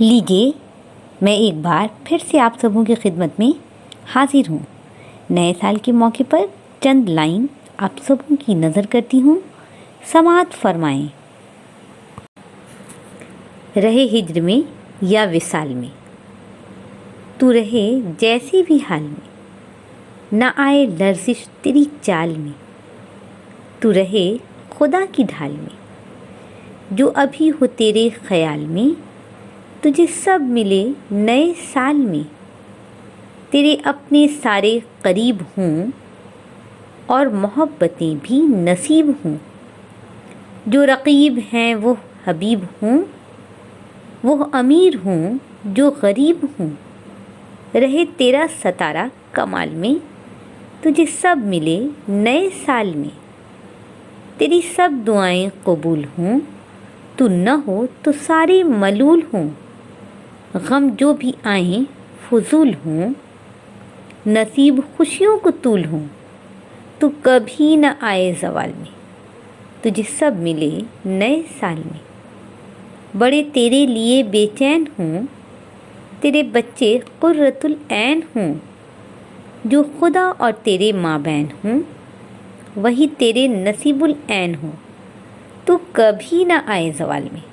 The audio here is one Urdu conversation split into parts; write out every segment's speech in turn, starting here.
لیجیے میں ایک بار پھر سے آپ سبوں کی خدمت میں حاضر ہوں۔ نئے سال کے موقع پر چند لائن آپ سبوں کی نظر کرتی ہوں، سماعت فرمائیں۔ رہے ہجر میں یا وصال میں، تو رہے جیسے بھی حال میں، نہ آئے لرزش تیری چال میں، تو رہے خدا کی ڈھال میں، جو ابھی ہو تیرے خیال میں، تجھے سب ملے نئے سال میں، تیرے اپنے سارے قریب ہوں اور محبتیں بھی نصیب ہوں، جو رقیب ہیں وہ حبیب ہوں، وہ امیر ہوں جو غریب ہوں، رہے تیرا ستارہ کمال میں، تجھے سب ملے نئے سال میں، تیری سب دعائیں قبول ہوں، تو نہ ہو تو سارے ملول ہوں، غم جو بھی آئیں فضول ہوں، نصیب خوشیوں کو طول ہوں، تو کبھی نہ آئے زوال میں، تجھے سب ملے نئے سال میں، بڑے تیرے لیے بے چین ہوں، تیرے بچے قرۃ العین ہوں، جو خدا اور تیرے مابین ہوں، وہی تیرے نصیب العین ہوں، تو کبھی نہ آئے زوال میں،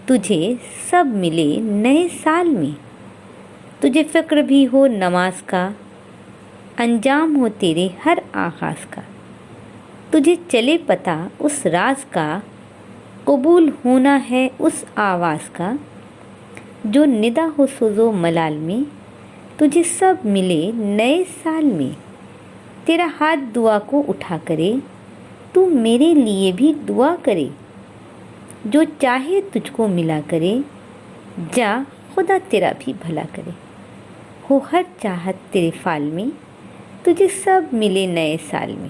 تجھے سب ملے نئے سال میں، تجھے فکر بھی ہو نماز کا، انجام ہو تیرے ہر آغاز کا، تجھے چلے پتہ اس راز کا، قبول ہونا ہے اس آواز کا، جو ندا ہو سوز و ملال میں، تجھے سب ملے نئے سال میں، تیرا ہاتھ دعا کو اٹھا کرے، تو میرے لیے بھی دعا کرے، جو چاہے تجھ کو ملا کرے، جا خدا تیرا بھی بھلا کرے، ہو ہر چاہت تیرے فال میں، تجھے سب ملے نئے سال میں۔